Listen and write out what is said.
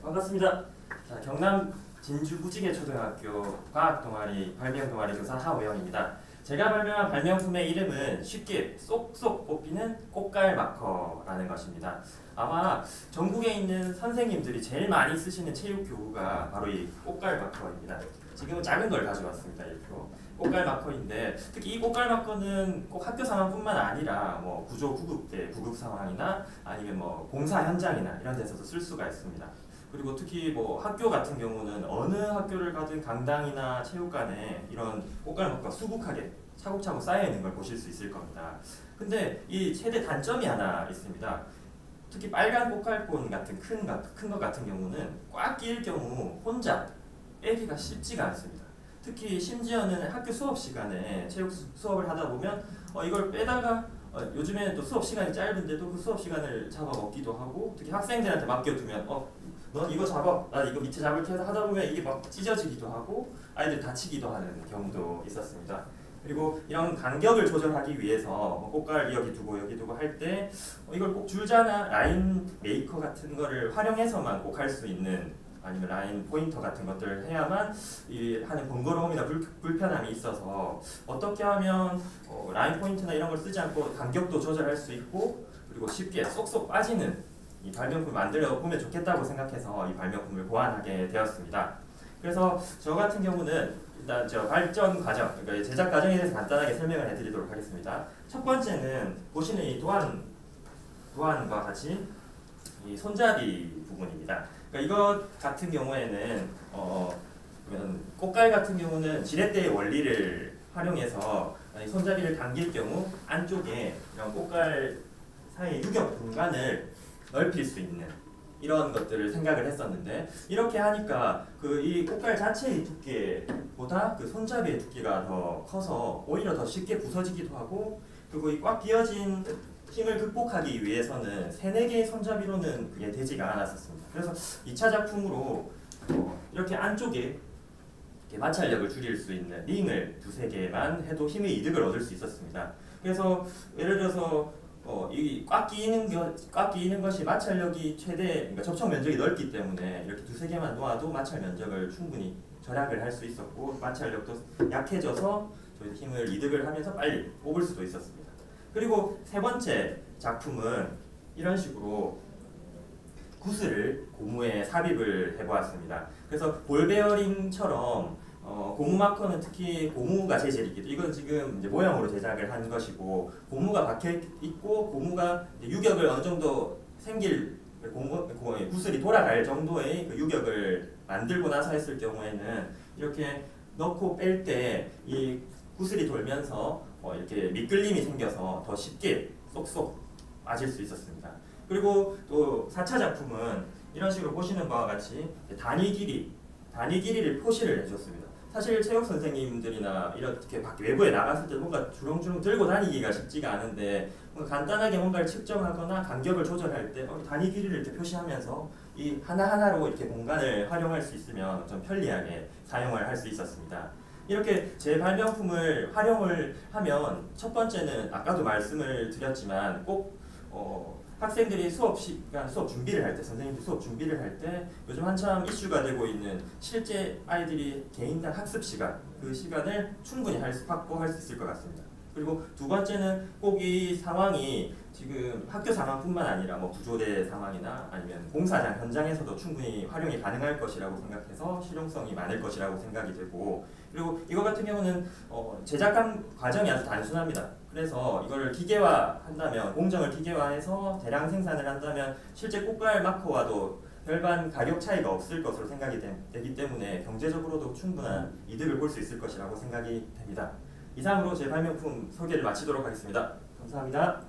반갑습니다. 자, 경남 진주 부지개초등학교 과학동아리 발명동아리 교사 하오영입니다. 제가 발명한 발명품의 이름은 쉽게 쏙쏙 뽑히는 꽃갈 마커라는 것입니다. 아마 전국에 있는 선생님들이 제일 많이 쓰시는 체육 교구가 바로 이 꽃갈 마커입니다. 지금은 작은 걸 가져왔습니다. 이렇게 꽃갈 마커인데, 특히 이 꽃갈 마커는 꼭 학교 상황뿐만 아니라 뭐 구조 구급 때 구급 상황이나 아니면 뭐 공사 현장이나 이런 데서도 쓸 수가 있습니다. 그리고 특히 뭐 학교 같은 경우는 어느 학교를 가든 강당이나 체육관에 이런 꽃갈 마커가 수북하게 차곡차곡 쌓여 있는 걸 보실 수 있을 겁니다. 근데 이 최대 단점이 하나 있습니다. 특히 빨간 꽃갈콘 같은 큰 것 같은 경우는 꽉 끼일 경우 혼자 빼기가 쉽지가 않습니다. 특히 심지어는 학교 수업 시간에 체육 수업을 하다 보면 이걸 빼다가 요즘에는 또 수업 시간이 짧은데도 그 수업 시간을 잡아먹기도 하고, 특히 학생들한테 맡겨두면 너 이거 잡아, 나 이거 밑에 잡을게 해서 하다 보면 이게 막 찢어지기도 하고 아이들 다치기도 하는 경우도 있었습니다. 그리고 이런 간격을 조절하기 위해서 꽃갈 여기 두고 할 때 이걸 꼭 줄자나 라인 메이커 같은 거를 활용해서만 꼭 할 수 있는, 아니면 라인 포인터 같은 것들을 해야만 하는 번거로움이나 불편함이 있어서 어떻게 하면 라인 포인트나 이런 걸 쓰지 않고 간격도 조절할 수 있고 그리고 쉽게 쏙쏙 빠지는 이 발명품을 만들어 보면 좋겠다고 생각해서 이 발명품을 고안하게 되었습니다. 그래서 저 같은 경우는 일단 저 발전 과정, 그러니까 제작 과정에 대해서 간단하게 설명을 해드리도록 하겠습니다. 첫 번째는 보시는 이 도안과 같이 이 손잡이 부분입니다. 그러니까 이것 같은 경우에는 꽃갈 같은 경우는 지렛대의 원리를 활용해서 손잡이를 당길 경우 안쪽에 이런 꽃갈 사이의 유격 공간을 넓힐 수 있는 이런 것들을 생각을 했었는데, 이렇게 하니까 이 꽃갈 자체의 두께보다 그 손잡이의 두께가 더 커서 오히려 더 쉽게 부서지기도 하고, 그리고 이 꽉 끼어진 힘을 극복하기 위해서는 3-4개의 손잡이로는 그게 되지가 않았었습니다. 그래서 2차 작품으로 이렇게 안쪽에 이렇게 마찰력을 줄일 수 있는 링을 2-3개만 해도 힘의 이득을 얻을 수 있었습니다. 그래서 예를 들어서 이 꽉 끼이는 것이 마찰력이 그러니까 접촉 면적이 넓기 때문에 이렇게 2-3개만 놓아도 마찰 면적을 충분히 절약을 할 수 있었고, 마찰력도 약해져서 힘을 이득을 하면서 빨리 뽑을 수도 있었습니다. 그리고 세 번째 작품은 이런 식으로 구슬을 고무에 삽입을 해보았습니다. 그래서 볼베어링처럼 고무 마커는 특히 고무가 재질이기도, 이건 지금 이제 모형으로 제작을 한 것이고, 고무가 박혀 있고 고무가 유격을 어느 정도 생길 구슬이 돌아갈 정도의 그 유격을 만들고 나서 했을 경우에는 이렇게 넣고 뺄 때 이 구슬이 돌면서 이렇게 미끌림이 생겨서 더 쉽게 쏙쏙 빠질 수 있었습니다. 그리고 또 4차 작품은 이런 식으로 보시는 바와 같이 단위 길이를 표시를 해줬습니다. 사실 체육 선생님들이나 이렇게 밖에 외부에 나갔을 때 뭔가 주렁주렁 들고 다니기가 쉽지가 않은데, 간단하게 뭔가를 측정하거나 간격을 조절할 때 단위 길이를 이렇게 표시하면서 이 하나하나로 이렇게 공간을 활용할 수 있으면 좀 편리하게 사용을 할 수 있었습니다. 이렇게 제 발명품을 활용을 하면, 첫 번째는 아까도 말씀을 드렸지만 꼭 학생들이 수업 준비를 할 때, 선생님들 수업 준비를 할 때 요즘 한참 이슈가 되고 있는 실제 아이들이 개인당 학습 시간, 그 시간을 충분히 확보할 수 있을 것 같습니다. 그리고 두 번째는 꼭 이 상황이 지금 학교 상황뿐만 아니라 뭐 구조대 상황이나 아니면 공사장 현장에서도 충분히 활용이 가능할 것이라고 생각해서 실용성이 많을 것이라고 생각이 되고, 그리고 이거 같은 경우는 제작한 과정이 아주 단순합니다. 그래서 이걸 기계화한다면, 공정을 기계화해서 대량 생산을 한다면 실제 꽃갈 마커와도 별반 가격 차이가 없을 것으로 생각이 되기 때문에 경제적으로도 충분한 이득을 볼 수 있을 것이라고 생각이 됩니다. 이상으로 제 발명품 소개를 마치도록 하겠습니다. 감사합니다.